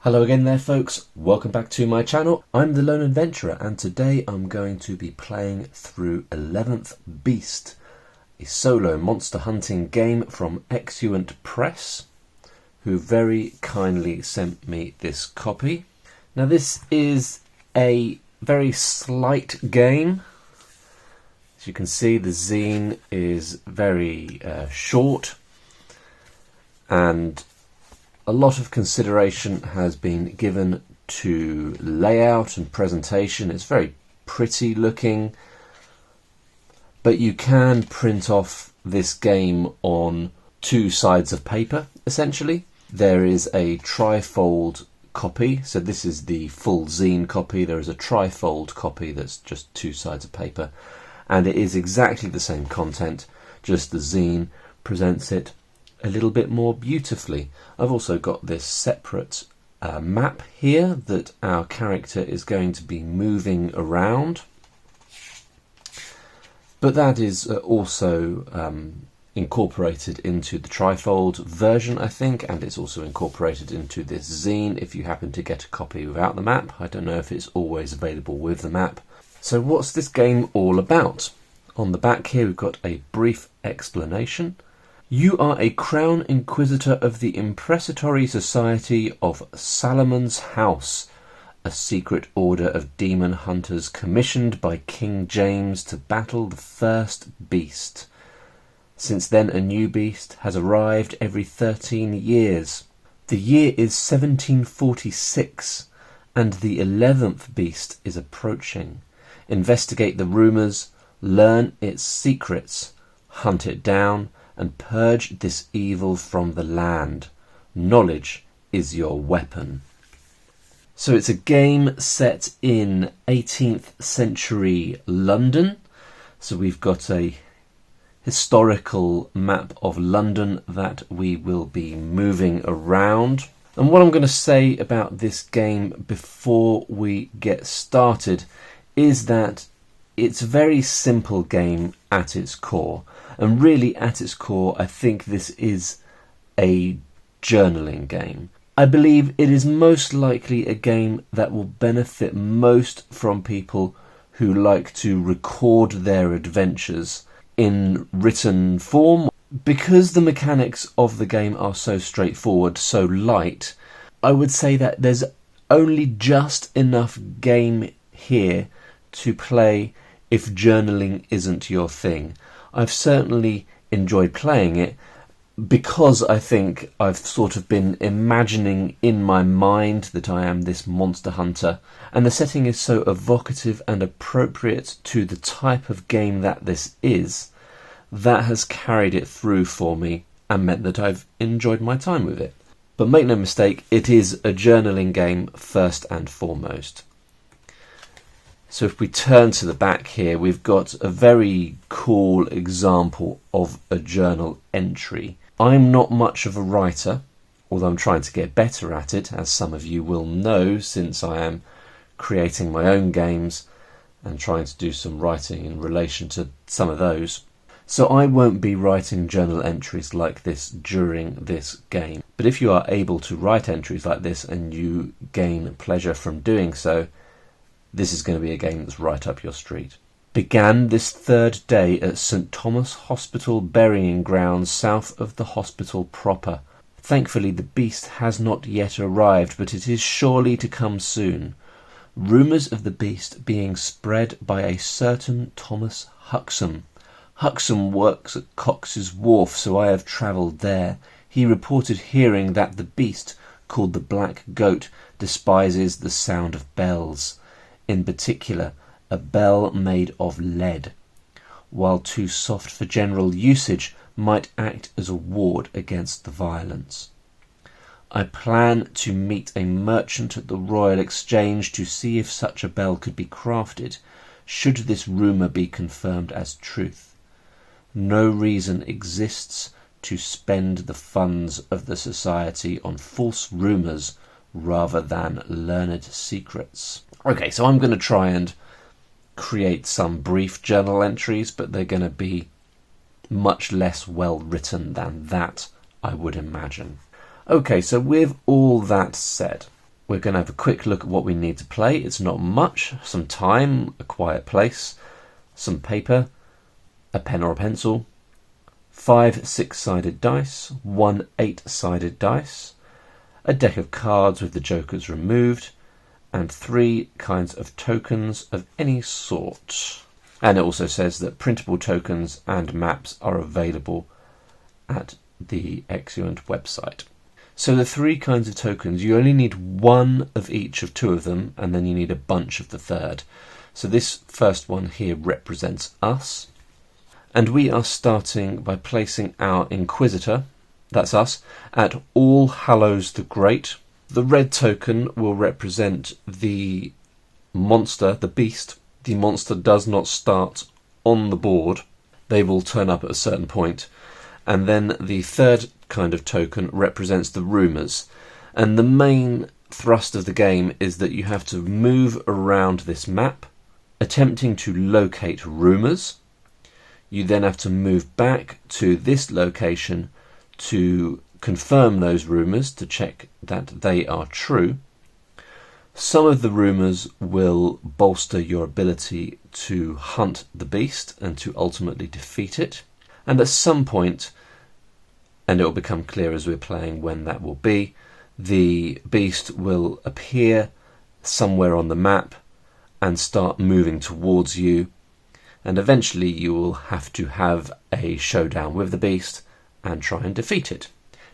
Hello again there folks, welcome back to my channel. I'm the Lone Adventurer and today I'm going to be playing through 11th Beast, a solo monster hunting game from Exuent Press, who very kindly sent me this copy. Now this is a very slight game. As you can see, the zine is very short, and a lot of consideration has been given to layout and presentation. It's very pretty looking, but you can print off this game on two sides of paper, essentially. There is a trifold copy, so this is the full zine copy. There is a trifold copy that's just two sides of paper, and it is exactly the same content, just the zine presents it a little bit more beautifully. I've also got this separate map here that our character is going to be moving around, but that is also incorporated into the trifold version, I think, and it's also incorporated into this zine if you happen to get a copy without the map. I don't know if it's always available with the map. So what's this game all about? On the back here we've got a brief explanation. You are a Crown Inquisitor of the Impressatory Society of Salomon's House, a secret order of demon hunters commissioned by King James to battle the first beast. Since then a new beast has arrived every 13 years. The year is 1746 and the 11th beast is approaching. Investigate the rumours, learn its secrets, hunt it down, and purge this evil from the land. Knowledge is your weapon. So it's a game set in 18th century London. So we've got a historical map of London that we will be moving around. And what I'm going to say about this game before we get started is that it's a very simple game at its core. And really, at its core, I think this is a journaling game. I believe it is most likely a game that will benefit most from people who like to record their adventures in written form. Because the mechanics of the game are so straightforward, so light, I would say that there's only just enough game here to play if journaling isn't your thing. I've certainly enjoyed playing it because I think I've sort of been imagining in my mind that I am this monster hunter, and the setting is so evocative and appropriate to the type of game that this is, that has carried it through for me and meant that I've enjoyed my time with it. But make no mistake, it is a journaling game first and foremost. So if we turn to the back here, we've got a very cool example of a journal entry. I'm not much of a writer, although I'm trying to get better at it, as some of you will know, since I am creating my own games and trying to do some writing in relation to some of those. So I won't be writing journal entries like this during this game. But if you are able to write entries like this and you gain pleasure from doing so, this is going to be a game that's right up your street. Began this third day at St. Thomas Hospital burying grounds south of the hospital proper. Thankfully the beast has not yet arrived, but it is surely to come soon. Rumours of the beast being spread by a certain Thomas Huxham. Huxham works at Cox's Wharf, so I have travelled there. He reported hearing that the beast, called the Black Goat, despises the sound of bells. In particular, a bell made of lead, while too soft for general usage, might act as a ward against the violence. I plan to meet a merchant at the Royal Exchange to see if such a bell could be crafted, should this rumour be confirmed as truth. No reason exists to spend the funds of the society on false rumours rather than learned secrets. Okay, so I'm going to try and create some brief journal entries, but they're going to be much less well written than that, I would imagine. Okay, so with all that said, we're going to have a quick look at what we need to play. It's not much. Some time, a quiet place, some paper, a pen or a pencil, 5 6-sided dice, 1 8-sided dice, a deck of cards with the jokers removed, and 3 kinds of tokens of any sort. And it also says that printable tokens and maps are available at the Exuent website. So the 3 kinds of tokens, you only need 1 of each of 2 of them, and then you need a bunch of the third. So this first one here represents us. And we are starting by placing our Inquisitor, that's us, at All Hallows the Great. The red token will represent the monster, the beast. The monster does not start on the board. They will turn up at a certain point. And then the third kind of token represents the rumours. And the main thrust of the game is that you have to move around this map, attempting to locate rumours. You then have to move back to this location to confirm those rumours, to check that they are true. Some of the rumours will bolster your ability to hunt the beast and to ultimately defeat it. And at some point, and it will become clear as we're playing when that will be, the beast will appear somewhere on the map and start moving towards you. And eventually you will have to have a showdown with the beast and try and defeat it.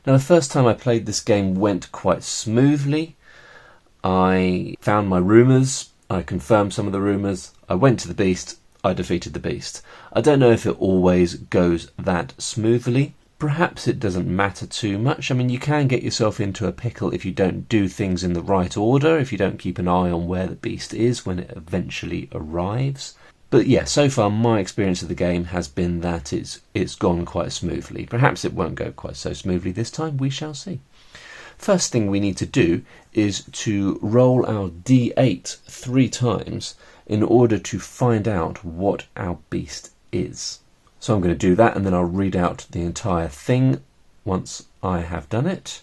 Now, the first time I played this game went quite smoothly. I found my rumours, I confirmed some of the rumours, I went to the beast, I defeated the beast. I don't know if it always goes that smoothly. Perhaps it doesn't matter too much. I mean, you can get yourself into a pickle if you don't do things in the right order, if you don't keep an eye on where the beast is when it eventually arrives. But yeah, so far my experience of the game has been that it's gone quite smoothly. Perhaps it won't go quite so smoothly this time, we shall see. First thing we need to do is to roll our D8 3 times in order to find out what our beast is. So I'm going to do that, and then I'll read out the entire thing once I have done it.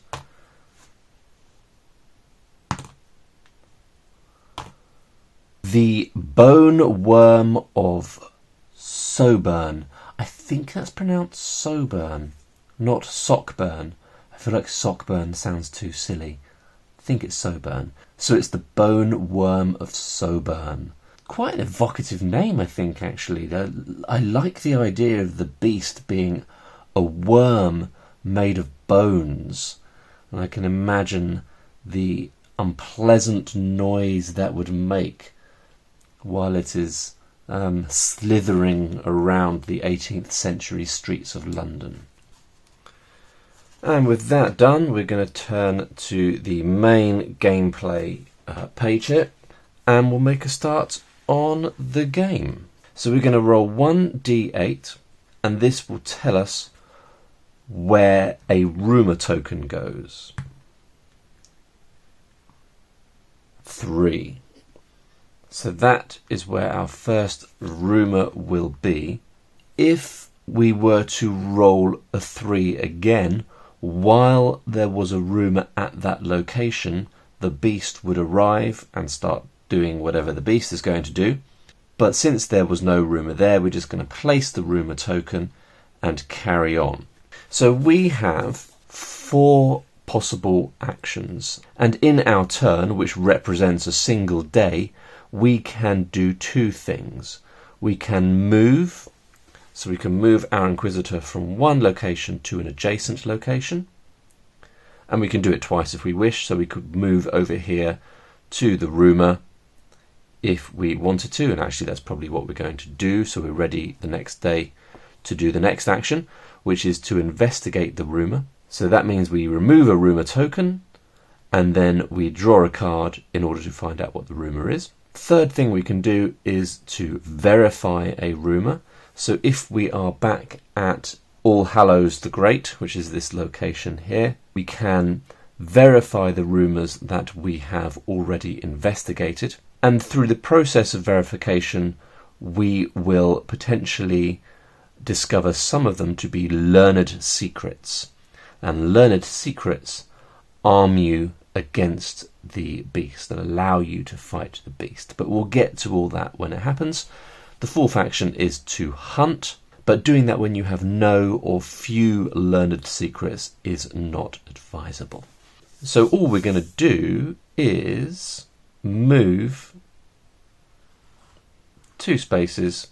The Bone Worm of Soburn. I think that's pronounced Soburn, not Sockburn. I feel like Sockburn sounds too silly. I think it's Soburn. So it's the Bone Worm of Soburn. Quite an evocative name, I think, actually. I like the idea of the beast being a worm made of bones. And I can imagine the unpleasant noise that would make while it is slithering around the 18th century streets of London. And with that done, we're going to turn to the main gameplay page here, and we'll make a start on the game. So we're going to roll 1d8, and this will tell us where a rumour token goes. 3. So that is where our first rumour will be. If we were to roll a 3 again, while there was a rumour at that location, the beast would arrive and start doing whatever the beast is going to do. But since there was no rumour there, we're just going to place the rumour token and carry on. So we have 4 possible actions, and in our turn, which represents a single day, we can do 2 things. We can move, so we can move our Inquisitor from one location to an adjacent location, and we can do it twice if we wish. So we could move over here to the rumour if we wanted to, and actually that's probably what we're going to do. So we're ready the next day to do the next action, which is to investigate the rumour. So that means we remove a rumour token, and then we draw a card in order to find out what the rumour is. Third thing we can do is to verify a rumour. So if we are back at All Hallows the Great, which is this location here, we can verify the rumours that we have already investigated. And through the process of verification, we will potentially discover some of them to be learned secrets. And learned secrets arm you against the beast and allow you to fight the beast. But we'll get to all that when it happens. The fourth action is to hunt, but doing that when you have no or few learned secrets is not advisable. So all we're going to do is move 2 spaces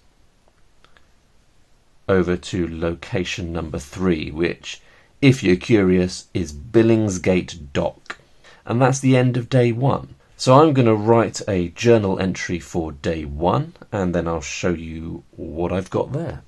over to location number 3, which, if you're curious, is Billingsgate Dock. And that's the end of day 1. So I'm going to write a journal entry for day 1, and then I'll show you what I've got there.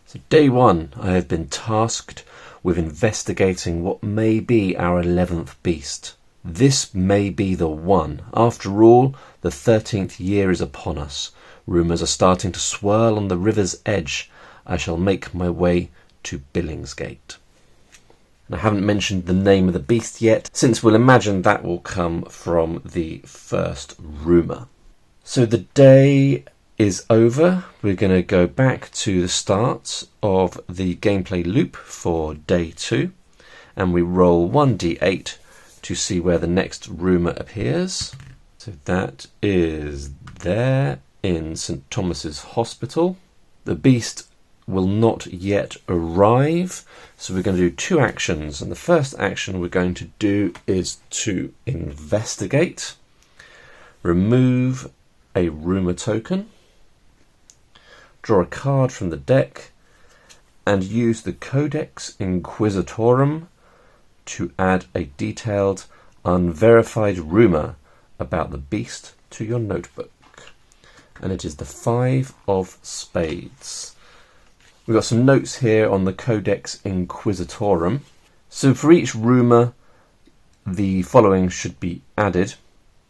So day 1, I have been tasked with investigating what may be our 11th beast. This may be the one. After all, the 13th year is upon us. Rumours are starting to swirl on the river's edge. I shall make my way to Billingsgate. And I haven't mentioned the name of the beast yet, since we'll imagine that will come from the first rumour. So the day is over. We're going to go back to the start of the gameplay loop for day 2, and we roll 1d8 to see where the next rumour appears. So that is there in St Thomas's Hospital. The beast will not yet arrive, so we're going to do 2 actions, and the first action we're going to do is to investigate, remove a rumour token, draw a card from the deck, and use the Codex Inquisitorum to add a detailed, unverified rumour about the beast to your notebook. And it is the 5 of spades. We've got some notes here on the Codex Inquisitorum. So for each rumour, the following should be added: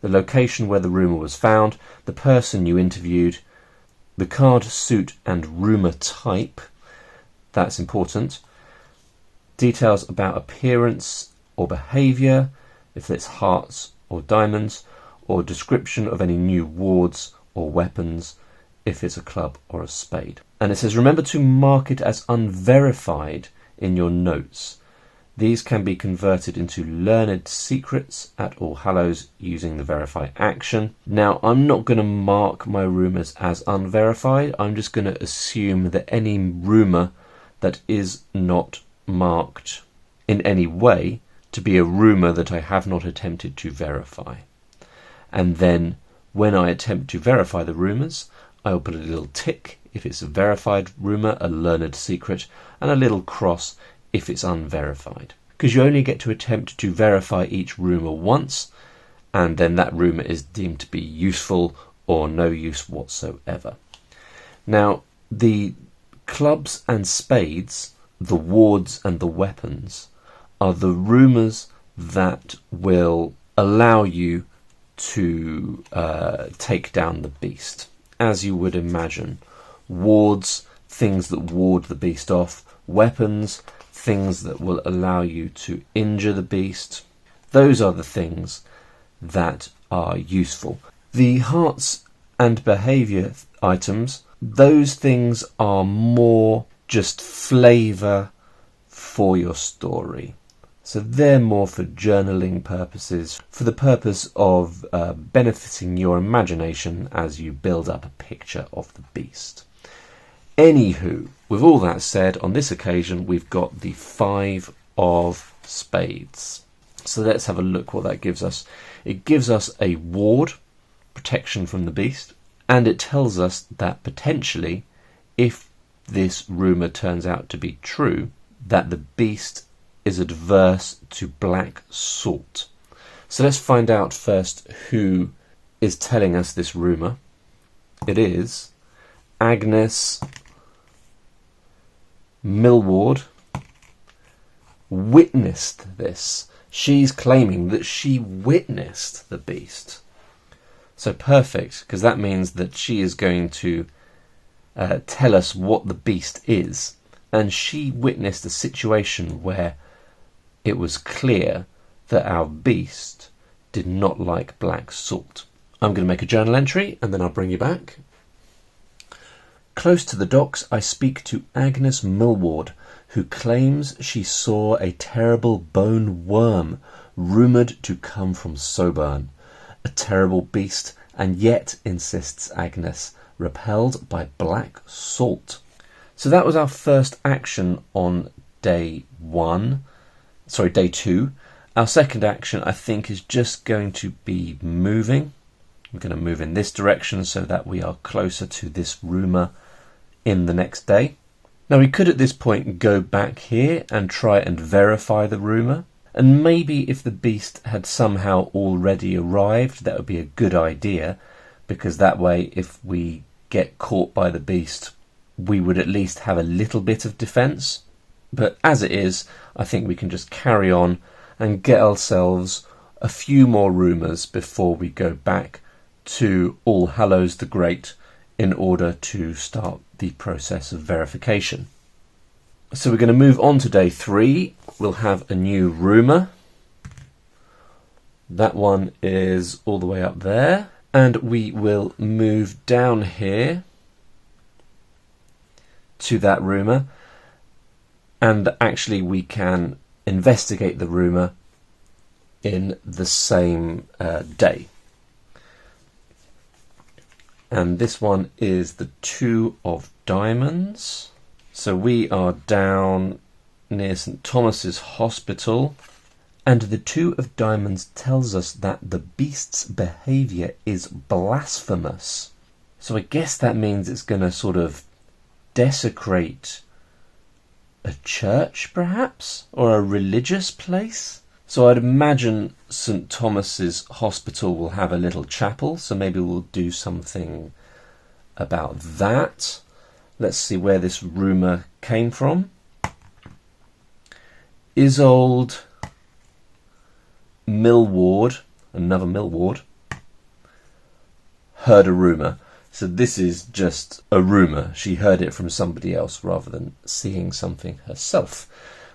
the location where the rumour was found, the person you interviewed, the card suit and rumour type, that's important, details about appearance or behaviour, if it's hearts or diamonds, or description of any new wards or weapons, if it's a club or a spade. And it says remember to mark it as unverified in your notes. These can be converted into learned secrets at All Hallows using the verify action. Now, I'm not going to mark my rumours as unverified. I'm just going to assume that any rumour that is not marked in any way to be a rumour that I have not attempted to verify. And then when I attempt to verify the rumours, I will put a little tick if it's a verified rumour, a learned secret, and a little cross if it's unverified. Because you only get to attempt to verify each rumour once, and then that rumour is deemed to be useful or no use whatsoever. Now, the clubs and spades, the wards and the weapons, are the rumours that will allow you to take down the beast. As you would imagine, wards, things that ward the beast off, weapons, things that will allow you to injure the beast. Those are the things that are useful. The hearts and behaviour items, those things are more just flavour for your story. So they're more for journaling purposes, for the purpose of benefiting your imagination as you build up a picture of the beast. Anywho, with all that said, on this occasion we've got the 5 of spades. So let's have a look what that gives us. It gives us a ward, protection from the beast, and it tells us that potentially, if this rumour turns out to be true, that the beast is adverse to black salt. So let's find out first who is telling us this rumour. It is Agnes Millward witnessed this. She's claiming that she witnessed the beast. So perfect, because that means that she is going to tell us what the beast is. And she witnessed a situation where it was clear that our beast did not like black salt. I'm going to make a journal entry and then I'll bring you back. Close to the docks, I speak to Agnes Millward, who claims she saw a terrible bone worm, rumoured to come from Soburn. A terrible beast, and yet, insists Agnes, repelled by black salt. So that was our first action on day 2. Our second action, I think, is just going to be moving. We're going to move in this direction so that we are closer to this rumour in the next day. Now we could at this point go back here and try and verify the rumour. And maybe if the beast had somehow already arrived, that would be a good idea, because that way if we get caught by the beast, we would at least have a little bit of defence. But as it is, I think we can just carry on and get ourselves a few more rumours before we go back to All Hallows the Great in order to start the process of verification. So we're going to move on to day 3. We'll have a new rumour. That one is all the way up there. And we will move down here to that rumour. And actually we can investigate the rumour in the same day. And this one is the 2 of Diamonds. So we are down near St Thomas's Hospital, and the 2 of Diamonds tells us that the beast's behaviour is blasphemous. So I guess that means it's going to sort of desecrate a church, perhaps, or a religious place. So I'd imagine St Thomas's Hospital will have a little chapel, so maybe we'll do something about that. Let's see where this rumour came from. Isolde Millward, another Millward, heard a rumour. So this is just a rumour. She heard it from somebody else rather than seeing something herself.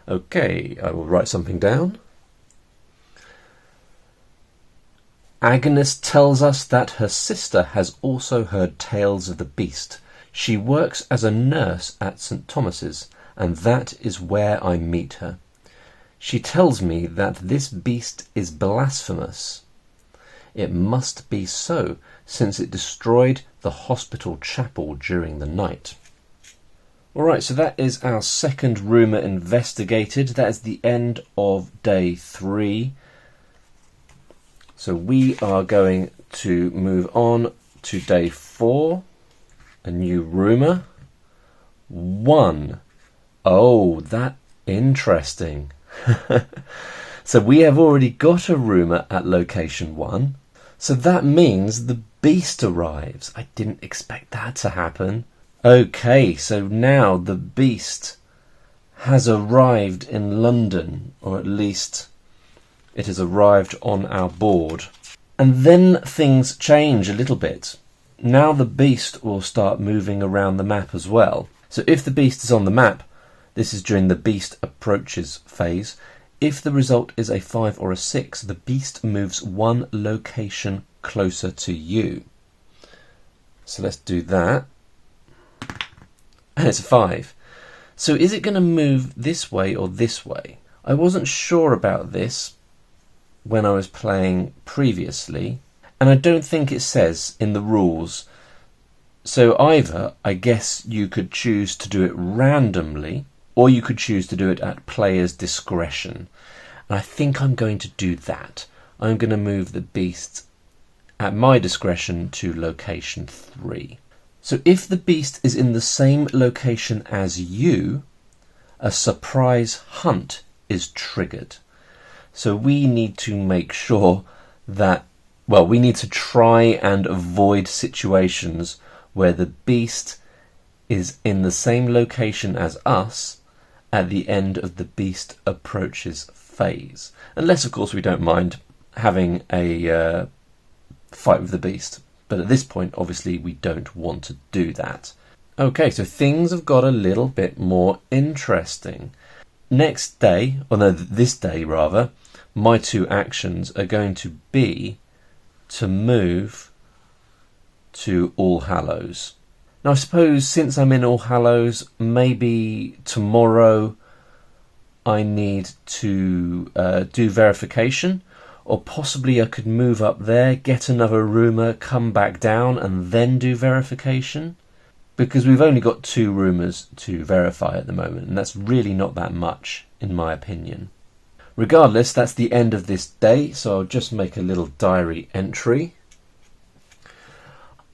Okay, I will write something down. Agnes tells us that her sister has also heard tales of the beast. She works as a nurse at St Thomas's, and that is where I meet her. She tells me that this beast is blasphemous. It must be so, since it destroyed the hospital chapel during the night. Alright, so that is our second rumour investigated. That is the end of day 3. So we are going to move on to day 4. A new rumour. 1. Oh, that interesting. So we have already got a rumour at location 1. So that means the beast arrives. I didn't expect that to happen. Okay, so now the beast has arrived in London, or at least it has arrived on our board. And then things change a little bit. Now the beast will start moving around the map as well. So if the beast is on the map, this is during the beast approaches phase. If the result is a 5 or a 6, the beast moves 1 location closer to you. So let's do that. And it's a 5. So is it going to move this way or this way? I wasn't sure about this when I was playing previously, and I don't think it says in the rules. So either, I guess you could choose to do it randomly, or you could choose to do it at player's discretion. And I think I'm going to do that. I'm going to move the beast at my discretion to location 3. So if the beast is in the same location as you, a surprise hunt is triggered. So we need to make sure that, well, we need to try and avoid situations where the beast is in the same location as us at the end of the beast approaches phase. Unless, of course, we don't mind having a fight with the beast. But at this point, obviously, we don't want to do that. Okay, so things have got a little bit more interesting. Next day, or no, this day rather, my 2 actions are going to be to move to All Hallows. Now I suppose since I'm in All Hallows, maybe tomorrow I need to do verification, or possibly I could move up there, get another rumour, come back down and then do verification, because we've only got 2 rumours to verify at the moment, and that's really not that much in my opinion. Regardless, that's the end of this day, so I'll just make a little diary entry.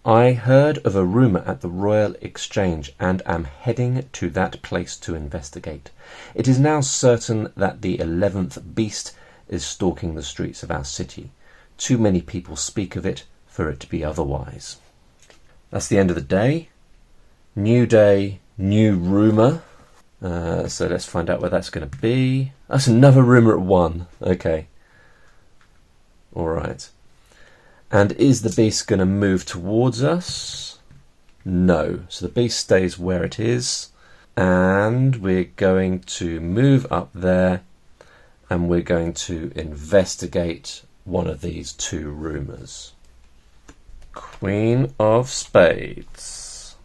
I heard of a rumour at the Royal Exchange and am heading to that place to investigate. It is now certain that the 11th Beast is stalking the streets of our city. Too many people speak of it for it to be otherwise. That's the end of the day. New day, new rumour. So let's find out where that's going to be. That's another rumour at 1. Okay. Alright. And is the beast going to move towards us? No. So the beast stays where it is. And we're going to move up there. And we're going to investigate one of these 2 rumours. Queen of Spades.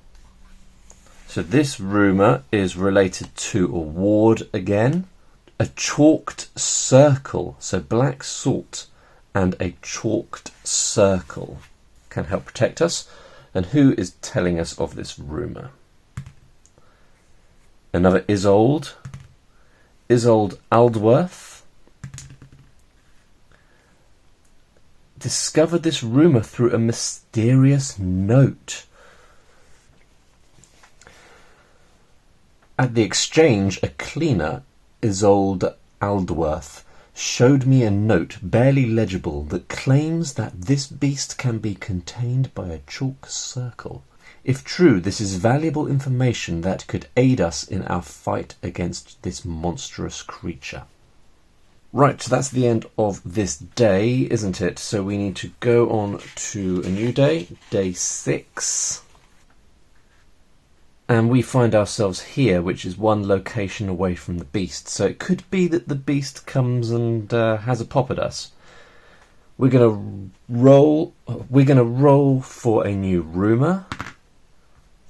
So this rumour is related to a ward again. A chalked circle. So black salt and a chalked circle can help protect us. And who is telling us of this rumour? Another Isolde. Isolde Aldworth discovered this rumour through a mysterious note. At the exchange, a cleaner, Isolde Aldworth, showed me a note, barely legible, that claims that this beast can be contained by a chalk circle. If true, this is valuable information that could aid us in our fight against this monstrous creature. Right, so that's the end of this day, isn't it? So we need to go on to a new day, day 6. And we find ourselves here, which is 1 location away from the beast. So it could be that the beast comes and has a pop at us. We're gonna roll for a new rumour.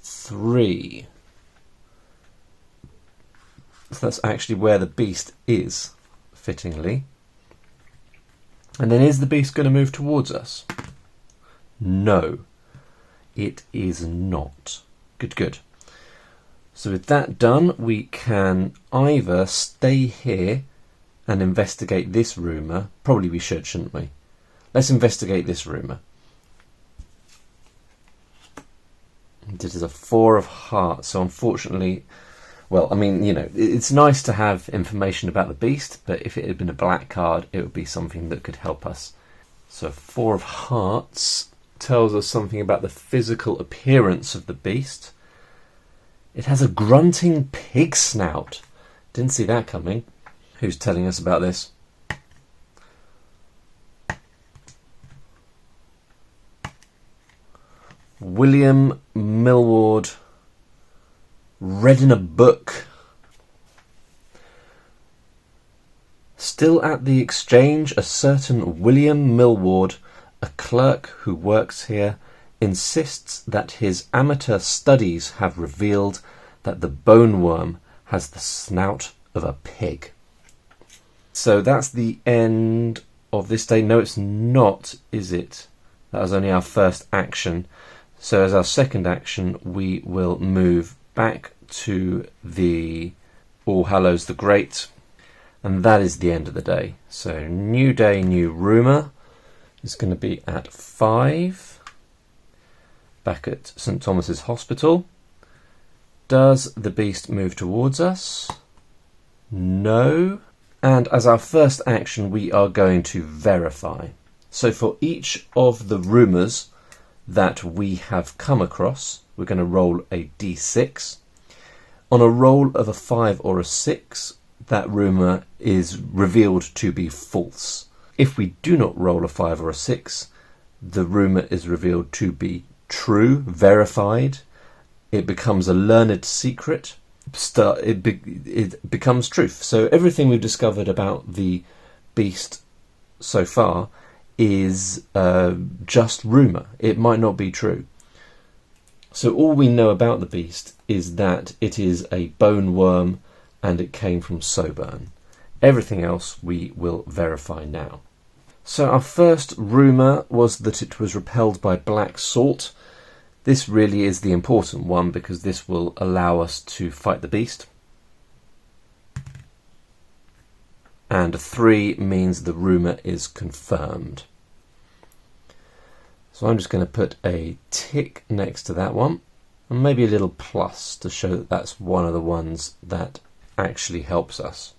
3. So that's actually where the beast is, fittingly. And then is the beast going to move towards us? No, it is not. Good. So with that done, we can either stay here and investigate this rumour. Probably we should, shouldn't we? Let's investigate this rumour. It is a 4 of hearts, so unfortunately, well, I mean, you know, it's nice to have information about the beast, but if it had been a black card, it would be something that could help us. So 4 of hearts tells us something about the physical appearance of the beast. It has a grunting pig snout. Didn't see that coming. Who's telling us about this? William Millward. Read in a book. Still at the exchange, a certain William Millward, a clerk who works here, insists that his amateur studies have revealed that the bone worm has the snout of a pig. So that's the end of this day. No, it's not, is it? That was only our first action. So as our second action, we will move back to the All Hallows the Great, and that is the end of the day. So new day, new rumour is going to be at 5. Back at St Thomas's Hospital. Does the beast move towards us? No. And as our first action, we are going to verify. So for each of the rumours that we have come across, we're going to roll a d6. On a roll of a 5 or a 6, that rumour is revealed to be false. If we do not roll a 5 or a 6, the rumour is revealed to be true, verified. It becomes a learned secret. It becomes truth. So everything we've discovered about the beast so far is just rumour. It might not be true. So all we know about the beast is that it is a bone worm and it came from Soburn. Everything else we will verify now. So our first rumour was that it was repelled by black salt. This really is the important one because this will allow us to fight the beast. And a 3 means the rumour is confirmed. So I'm just going to put a tick next to that one, and maybe a little plus to show that that's one of the ones that actually helps us.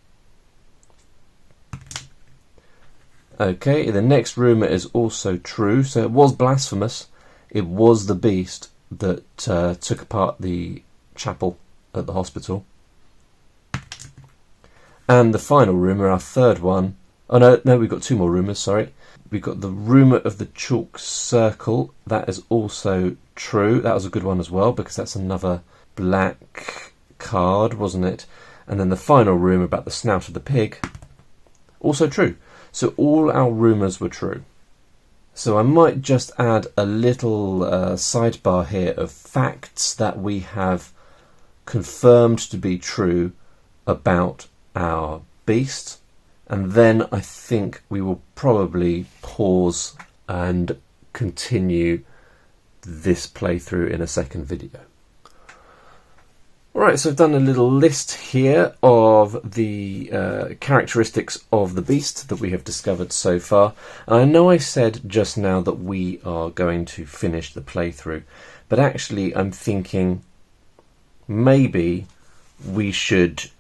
Okay, the next rumour is also true, so it was blasphemous. It was the beast that took apart the chapel at the hospital. And the final rumour, our third one, oh no, we've got 2 more rumours, sorry. We've got the rumour of the chalk circle. That is also true. That was a good one as well, because that's another black card, wasn't it? And then the final rumour about the snout of the pig, also true. So all our rumours were true. So I might just add a little sidebar here of facts that we have confirmed to be true about our beast. And then I think we will probably pause and continue this playthrough in a second video. Alright, so I've done a little list here of the characteristics of the beast that we have discovered so far. And I know I said just now that we are going to finish the playthrough, but actually I'm thinking maybe we should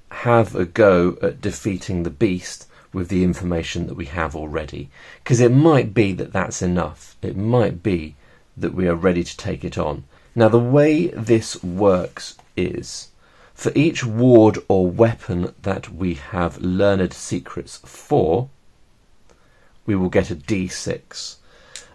have a go at defeating the beast with the information that we have already, because it might be that that's enough. It might be that we are ready to take it on. Now the way this works is, for each ward or weapon that we have learned secrets for, we will get a d6.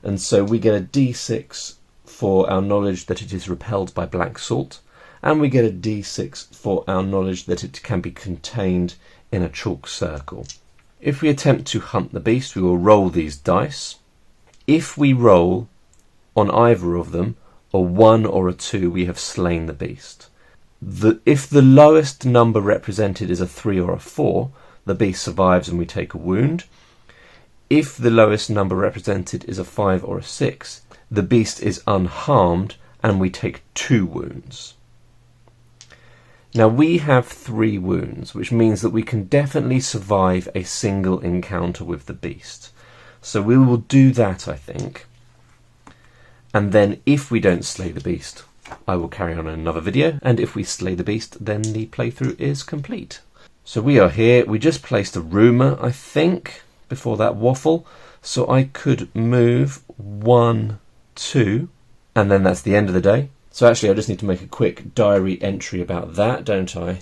And so we get a d6 for our knowledge that it is repelled by black salt, and we get a d6 for our knowledge that it can be contained in a chalk circle. If we attempt to hunt the beast, we will roll these dice. If we roll on either of them, a 1 or a 2, we have slain the beast. If the lowest number represented is a 3 or a 4, the beast survives and we take a wound. If the lowest number represented is a 5 or a 6, the beast is unharmed and we take 2 wounds. Now we have 3 wounds, which means that we can definitely survive a single encounter with the beast. So we will do that, I think. And then if we don't slay the beast, I will carry on in another video. And if we slay the beast, then the playthrough is complete. So we are here. We just placed a rumour, I think, before that waffle. So I could move 1, 2, and then that's the end of the day. So actually I just need to make a quick diary entry about that, don't I?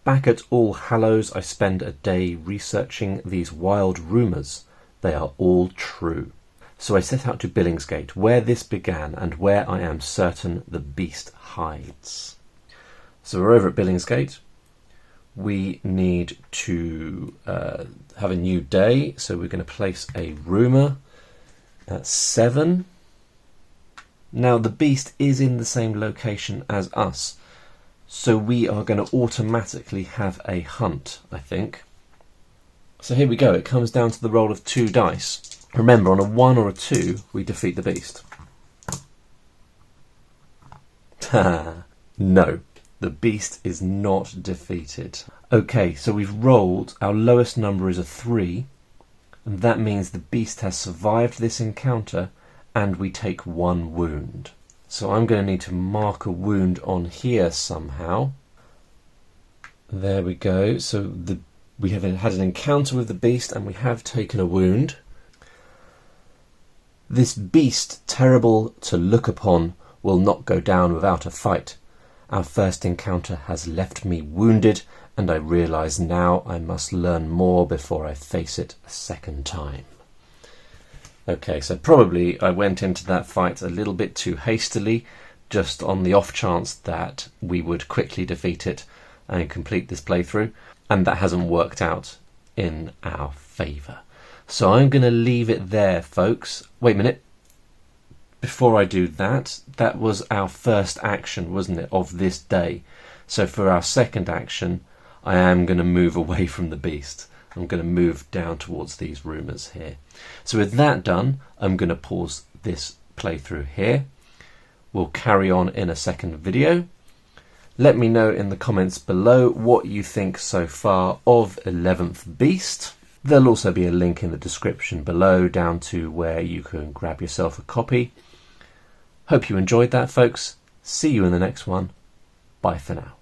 Back at All Hallows, I spend a day researching these wild rumours. They are all true. So I set out to Billingsgate, where this began and where I am certain the beast hides. So we're over at Billingsgate. We need to have a new day, so we're going to place a rumour at 7. Now the beast is in the same location as us, so we are going to automatically have a hunt, I think. So here we go, it comes down to the roll of 2 dice. Remember, on a 1 or a 2, we defeat the beast. No, the beast is not defeated. Okay, so we've rolled, our lowest number is a 3, and that means the beast has survived this encounter and we take 1 wound. So I'm going to need to mark a wound on here somehow. There we go. So we have had an encounter with the beast and we have taken a wound. This beast, terrible to look upon, will not go down without a fight. Our first encounter has left me wounded, and I realise now I must learn more before I face it a second time. Okay, so probably I went into that fight a little bit too hastily, just on the off chance that we would quickly defeat it and complete this playthrough, and that hasn't worked out in our favour. So I'm going to leave it there, folks. Wait a minute. before I do that, that was our first action, wasn't it, of this day. So for our second action, I am going to move away from the beast. I'm going to move down towards these rumours here. So with that done, I'm going to pause this playthrough here. We'll carry on in a second video. Let me know in the comments below what you think so far of 11th Beast. There'll also be a link in the description below down to where you can grab yourself a copy. Hope you enjoyed that, folks. See you in the next one. Bye for now.